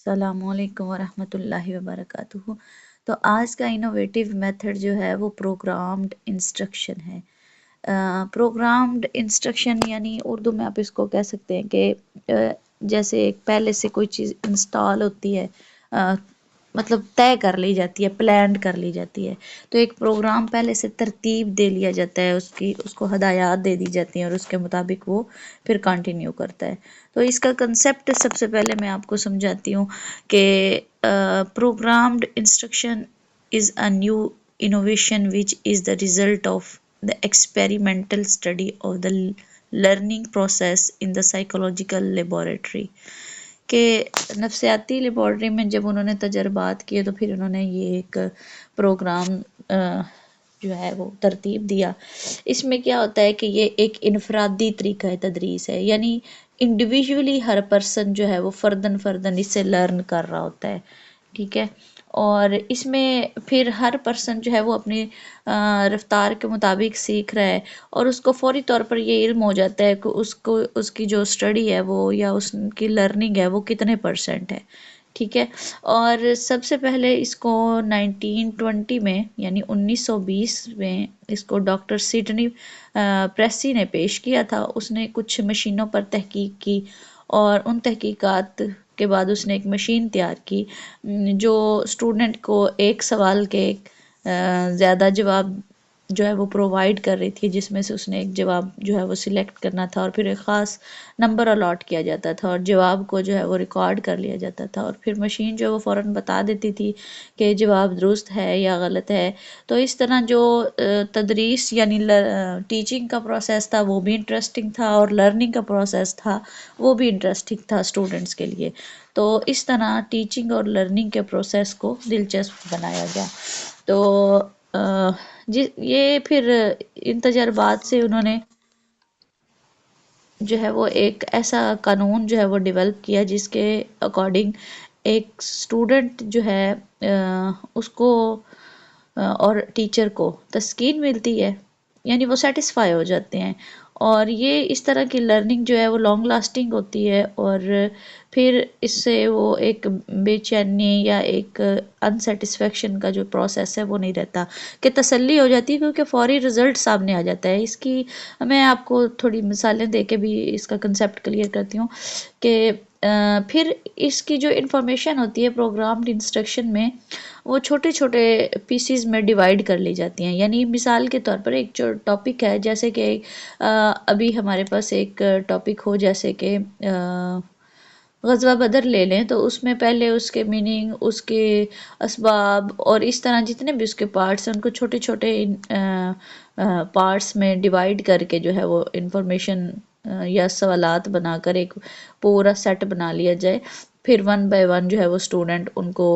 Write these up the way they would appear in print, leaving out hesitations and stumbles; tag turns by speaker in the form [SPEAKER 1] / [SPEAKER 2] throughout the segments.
[SPEAKER 1] السلام علیکم ورحمۃ اللہ وبرکاتہ۔ تو آج کا انوویٹیو میتھڈ جو ہے وہ پروگرامڈ انسٹرکشن ہے۔ پروگرامڈ انسٹرکشن یعنی اردو میں آپ اس کو کہہ سکتے ہیں کہ جیسے پہلے سے کوئی چیز انسٹال ہوتی ہے، مطلب طے کر لی جاتی ہے، پلانڈ کر لی جاتی ہے، تو ایک پروگرام پہلے سے ترتیب دے لیا جاتا ہے، اس کو ہدایات دے دی جاتی ہیں اور اس کے مطابق وہ پھر کنٹینیو کرتا ہے۔ تو اس کا کنسیپٹ سب سے پہلے میں آپ کو سمجھاتی ہوں کہ programmed instruction is a new innovation which is the result of the experimental study of the learning process in the psychological laboratory، کہ نفسیاتی لیبارٹری میں جب انہوں نے تجربات کیے تو پھر انہوں نے یہ ایک پروگرام جو ہے وہ ترتیب دیا۔ اس میں کیا ہوتا ہے کہ یہ ایک انفرادی طریقہ تدریس ہے، یعنی انڈیویژولی ہر پرسن جو ہے وہ فردن اس سے لرن کر رہا ہوتا ہے، ٹھیک ہے، اور اس میں پھر ہر پرسن جو ہے وہ اپنی رفتار کے مطابق سیکھ رہا ہے، اور اس کو فوری طور پر یہ علم ہو جاتا ہے کہ اس کی جو اسٹڈی ہے وہ یا اس کی لرننگ ہے وہ کتنے پرسنٹ ہے، ٹھیک ہے۔ اور سب سے پہلے اس کو 1920 میں یعنی 1920 میں اس کو ڈاکٹر سیڈنی پریسی نے پیش کیا تھا۔ اس نے کچھ مشینوں پر تحقیق کی اور ان تحقیقات کے بعد اس نے ایک مشین تیار کی جو اسٹوڈنٹ کو ایک سوال کے زیادہ جواب جو ہے وہ پرووائڈ کر رہی تھی، جس میں سے اس نے ایک جواب جو ہے وہ سلیکٹ کرنا تھا اور پھر ایک خاص نمبر الاٹ کیا جاتا تھا اور جواب کو جو ہے وہ ریکارڈ کر لیا جاتا تھا، اور پھر مشین جو ہے وہ فوراً بتا دیتی تھی کہ جواب درست ہے یا غلط ہے۔ تو اس طرح جو تدریس یعنی ٹیچنگ کا پروسیس تھا وہ بھی انٹرسٹنگ تھا اور لرننگ کا پروسیس تھا وہ بھی انٹرسٹنگ تھا اسٹوڈنٹس کے لیے۔ تو اس طرح ٹیچنگ اور لرننگ کے پروسیس کو دلچسپ بنایا گیا۔ تو یہ پھر ان تجربات سے انہوں نے جو ہے وہ ایک ایسا قانون جو ہے وہ ڈیولپ کیا جس کے اکارڈنگ ایک اسٹوڈنٹ جو ہے اس کو اور ٹیچر کو تسکین ملتی ہے، یعنی وہ سیٹسفائی ہو جاتے ہیں، اور یہ اس طرح کی لرننگ جو ہے وہ لانگ لاسٹنگ ہوتی ہے، اور پھر اس سے وہ ایک بے چینی یا ایک انسیٹسفیکشن کا جو پروسیس ہے وہ نہیں رہتا، کہ تسلی ہو جاتی ہے کیونکہ فوری رزلٹ سامنے آ جاتا ہے۔ اس کی میں آپ کو تھوڑی مثالیں دے کے بھی اس کا کنسیپٹ کلیئر کرتی ہوں کہ پھر اس کی جو انفارمیشن ہوتی ہے پروگرامڈ انسٹرکشن میں وہ چھوٹے چھوٹے پیسز میں ڈیوائڈ کر لی جاتی ہیں، یعنی مثال کے طور پر ایک جو ٹاپک ہے، جیسے کہ ابھی ہمارے پاس ایک ٹاپک ہو جیسے کہ غزوہ بدر لے لیں، تو اس میں پہلے اس کے میننگ، اس کے اسباب اور اس طرح جتنے بھی اس کے پارٹس ہیں ان کو چھوٹے چھوٹے پارٹس میں ڈیوائڈ کر کے جو ہے وہ انفارمیشن یا سوالات بنا کر ایک پورا سیٹ بنا لیا جائے، پھر ون بائی ون جو ہے وہ اسٹوڈنٹ ان کو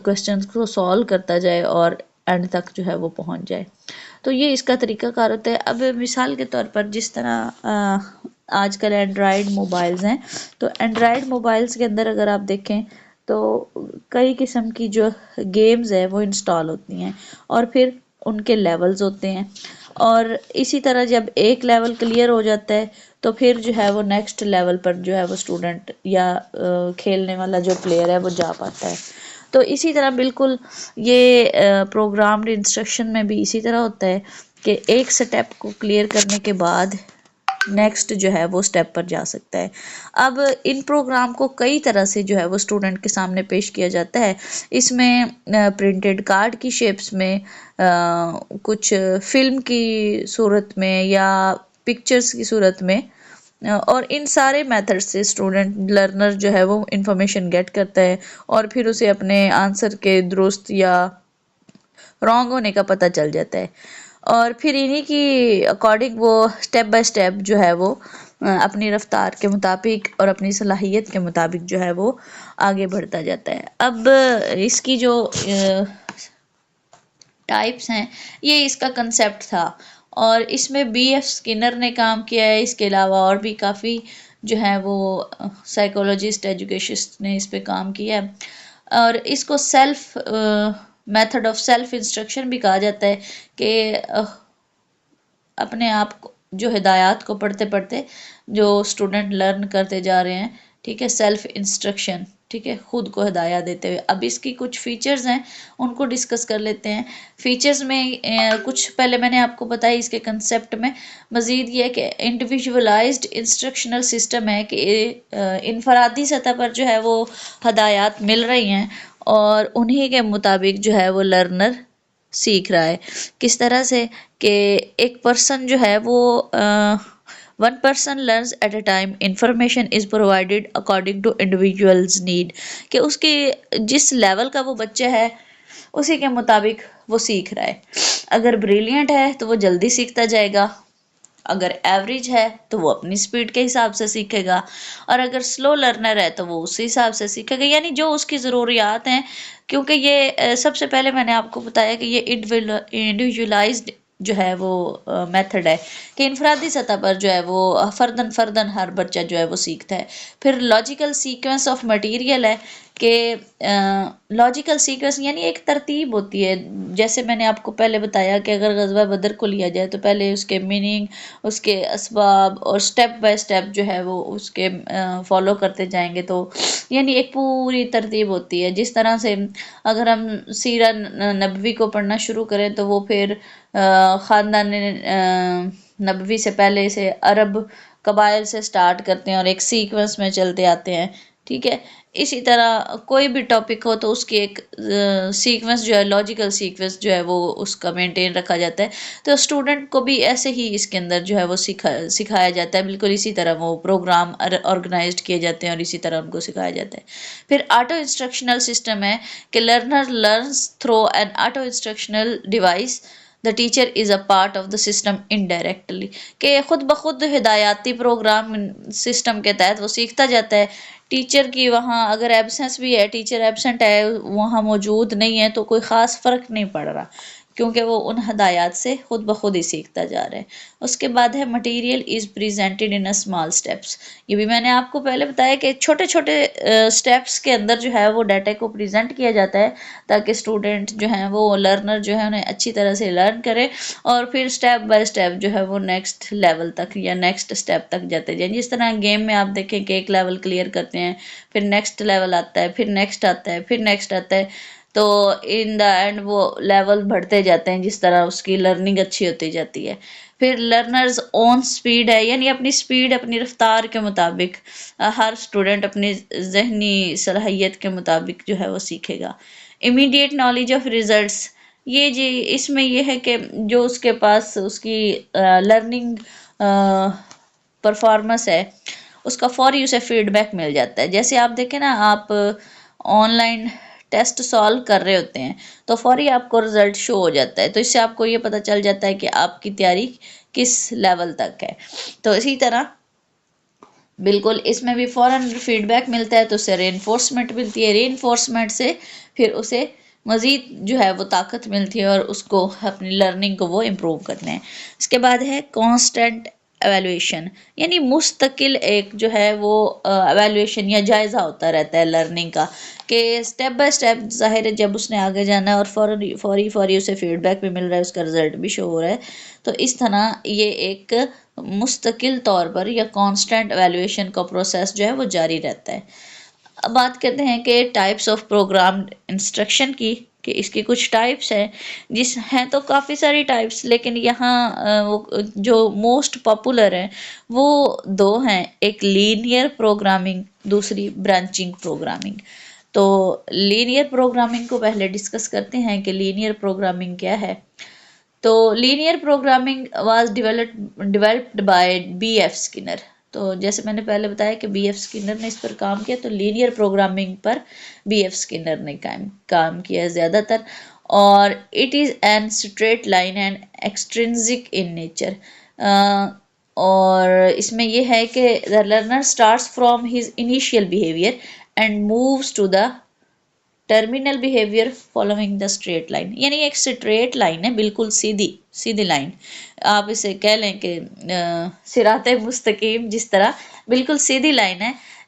[SPEAKER 1] کوسچنس کو سالو کرتا جائے اور اینڈ تک جو ہے وہ پہنچ جائے۔ تو یہ اس کا طریقہ کار ہوتا ہے۔ اب مثال کے طور پر جس طرح آج کل اینڈرائڈ موبائلز ہیں، تو اینڈرائڈ موبائلز کے اندر اگر آپ دیکھیں تو کئی قسم کی جو گیمز ہیں وہ انسٹال ہوتی ہیں اور پھر ان کے لیولز ہوتے ہیں، اور اسی طرح جب ایک لیول کلیئر ہو جاتا ہے تو پھر جو ہے وہ نیکسٹ لیول پر جو ہے وہ اسٹوڈنٹ یا کھیلنے والا جو پلیئر ہے وہ جا پاتا ہے۔ تو اسی طرح بالکل یہ پروگرامڈ انسٹرکشن میں بھی اسی طرح ہوتا ہے کہ ایک سٹیپ کو کلیئر کرنے کے بعد نیکسٹ جو ہے وہ سٹیپ پر جا سکتا ہے۔ اب ان پروگرام کو کئی طرح سے جو ہے وہ اسٹوڈنٹ کے سامنے پیش کیا جاتا ہے۔ اس میں پرنٹڈ کارڈ کی شیپس میں، کچھ فلم کی صورت میں یا پکچرز کی صورت میں، اور ان سارے میتھڈ سے اسٹوڈنٹ لرنر جو ہے وہ انفارمیشن گیٹ کرتا ہے اور پھر اسے اپنے آنسر کے درست یا رانگ ہونے کا پتہ چل جاتا ہے، اور پھر انہی کی اکارڈنگ وہ سٹیپ بائی سٹیپ جو ہے وہ اپنی رفتار کے مطابق اور اپنی صلاحیت کے مطابق جو ہے وہ آگے بڑھتا جاتا ہے۔ اب اس کی جو ٹائپس ہیں یہ اس کا کنسیپٹ تھا، اور اس میں بی ایف اسکنر نے کام کیا ہے، اس کے علاوہ اور بھی کافی جو ہے وہ سائیکولوجسٹ ایجوکیشنسٹ نے اس پہ کام کیا ہے، اور اس کو self method of self instruction بھی کہا جاتا ہے، کہ اپنے آپ کو جو ہدایات کو پڑھتے پڑھتے جو اسٹوڈنٹ لرن کرتے جا رہے ہیں، ٹھیک ہے، سیلف انسٹرکشن ٹھیک ہے، خود کو ہدایات دیتے ہوئے. اب اس کی کچھ فیچرز ہیں، ان کو ڈسکس کر لیتے ہیں. فیچرز میں کچھ پہلے میں نے آپ کو بتایا اس کے کنسیپٹ میں. مزید یہ ہے کہ انڈیویژولائزڈ انسٹرکشنل سسٹم ہے کہ انفرادی سطح پر جو ہے وہ ہدایات مل رہی ہیں اور انہی کے مطابق جو ہے وہ لرنر سیکھ رہا ہے. کس طرح سے کہ ایک پرسن جو ہے وہ one person learns at a time, information is provided according to individuals need, کہ اس کے جس لیول کا وہ بچہ ہے اسی کے مطابق وہ سیکھ رہا ہے. اگر بریلینٹ ہے تو وہ جلدی سیکھتا جائے گا، اگر ایوریج ہے تو وہ اپنی سپیڈ کے حساب سے سیکھے گا، اور اگر سلو لرنر ہے تو وہ اسی حساب سے سیکھے گا، یعنی جو اس کی ضروریات ہیں. کیونکہ یہ سب سے پہلے میں نے آپ کو بتایا کہ یہ انڈیویژلائزڈ جو ہے وہ میتھڈ ہے کہ انفرادی سطح پر جو ہے وہ فردن فردن ہر بچہ جو ہے وہ سیکھتا ہے. پھر لاجیکل سیکوینس آف مٹیریل ہے کہ لاجیکل سیکوینس یعنی ایک ترتیب ہوتی ہے. جیسے میں نے آپ کو پہلے بتایا کہ اگر غزوہ بدر کو لیا جائے تو پہلے اس کے میننگ، اس کے اسباب اور سٹیپ بائی سٹیپ جو ہے وہ اس کے فالو کرتے جائیں گے، تو یعنی ایک پوری ترتیب ہوتی ہے. جس طرح سے اگر ہم سیرت نبوی کو پڑھنا شروع کریں تو وہ پھر خاندان نبوی سے پہلے سے عرب قبائل سے سٹارٹ کرتے ہیں اور ایک سیکوینس میں چلتے آتے ہیں. ٹھیک ہے، اسی طرح کوئی بھی ٹاپک ہو تو اس کی ایک سیکوینس جو ہے، لاجیکل سیکوینس جو ہے وہ اس کا مینٹین رکھا جاتا ہے. تو اسٹوڈنٹ کو بھی ایسے ہی اس کے اندر جو ہے وہ سکھایا جاتا ہے، بالکل اسی طرح وہ پروگرام آرگنائزڈ کیے جاتے ہیں اور اسی طرح ان کو سکھایا جاتا ہے. پھر آٹو انسٹرکشنل سسٹم ہے کہ learner learns through an auto instructional device, the teacher is a part of the system indirectly, کہ خود بخود ہدایاتی پروگرام سسٹم کے تحت وہ سیکھتا جاتا ہے. ٹیچر کی وہاں اگر ایبسنس بھی ہے، ٹیچر ایبسنٹ ہے، وہاں موجود نہیں ہے، تو کوئی خاص فرق نہیں پڑ رہا، کیونکہ وہ ان ہدایات سے خود بخود ہی سیکھتا جا رہا ہے. اس کے بعد ہے material is presented in small steps. یہ بھی میں نے آپ کو پہلے بتایا کہ چھوٹے چھوٹے اسٹیپس کے اندر جو ہے وہ ڈیٹا کو پریزنٹ کیا جاتا ہے تاکہ اسٹوڈنٹ جو ہیں وہ لرنر جو ہے انہیں اچھی طرح سے لرن کرے اور پھر اسٹیپ بائی اسٹیپ جو ہے وہ نیکسٹ لیول تک یا نیکسٹ اسٹیپ تک جاتے جائیں. جس طرح گیم میں آپ دیکھیں کہ ایک لیول کلیئر کرتے ہیں، پھر نیکسٹ لیول آتا ہے، پھر نیکسٹ آتا ہے، پھر نیکسٹ آتا ہے، تو ان دا اینڈ وہ لیول بڑھتے جاتے ہیں جس طرح اس کی لرننگ اچھی ہوتی جاتی ہے. پھر لرنرز اون سپیڈ ہے، یعنی اپنی سپیڈ اپنی رفتار کے مطابق ہر اسٹوڈنٹ اپنی ذہنی صلاحیت کے مطابق جو ہے وہ سیکھے گا. امیڈیٹ نالج آف ریزلٹس، یہ جی اس میں یہ ہے کہ جو اس کے پاس اس کی لرننگ پرفارمنس ہے اس کا فوری اسے فیڈ بیک مل جاتا ہے. جیسے آپ دیکھیں نا، آپ آن لائن ٹیسٹ سالو کر رہے ہوتے ہیں تو فوری آپ کو رزلٹ شو ہو جاتا ہے، تو اس سے آپ کو یہ پتہ چل جاتا ہے کہ آپ کی تیاری کس لیول تک ہے. تو اسی طرح بالکل اس میں بھی فوراً فیڈ بیک ملتا ہے تو اسے ری انفورسمنٹ ملتی ہے، ری انفورسمنٹ سے پھر اسے مزید جو ہے وہ طاقت ملتی ہے اور اس کو اپنی لرننگ کو وہ امپروو کرتے ہیں. اس کے بعد ہے کانسٹنٹ ایویلویشن، یعنی مستقل ایک جو ہے وہ ایویلویشن یا جائزہ ہوتا رہتا ہے لرننگ کا، کہ اسٹیپ بائی اسٹیپ ظاہر ہے جب اس نے آگے جانا ہے اور فوری اسے فیڈ بیک بھی مل رہا ہے، اس کا رزلٹ بھی شو ہو رہا ہے، تو اس طرح یہ ایک مستقل طور پر یا کانسٹنٹ ایویلویشن کا پروسیس جو ہے وہ جاری رہتا ہے. اب بات کرتے ہیں کہ ٹائپس آف پروگرامڈ انسٹرکشن کی، کہ اس کی کچھ ٹائپس ہیں، جس ہیں تو کافی ساری ٹائپس، لیکن یہاں جو موسٹ پاپولر ہیں وہ دو ہیں، ایک لینئر پروگرامنگ، دوسری برانچنگ پروگرامنگ. تو لینئر پروگرامنگ کو پہلے ڈسکس کرتے ہیں کہ لینئر پروگرامنگ کیا ہے. تو linear programming was developed by B F Skinner. تو جیسے میں نے پہلے بتایا کہ بی ایف اسکنر نے اس پر کام کیا، تو لینئر پروگرامنگ پر بی ایف اسکنر نے کام کیا زیادہ تر. اور it is an straight line and extrinsic in nature. اور اس میں یہ ہے کہ the learner starts from his initial behavior and moves to the terminal behaviour following the straight line, یعنی ایک اسٹریٹ لائن ہے، بالکل سیدھی لائن. آپ اسے کہہ لیں کہ صراط مستقیم، جس طرح بالکل سیدھی لائن ہے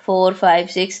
[SPEAKER 1] 4, 5, 6,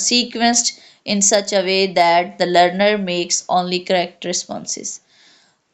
[SPEAKER 1] sequenced in such a way that the learner makes only correct responses।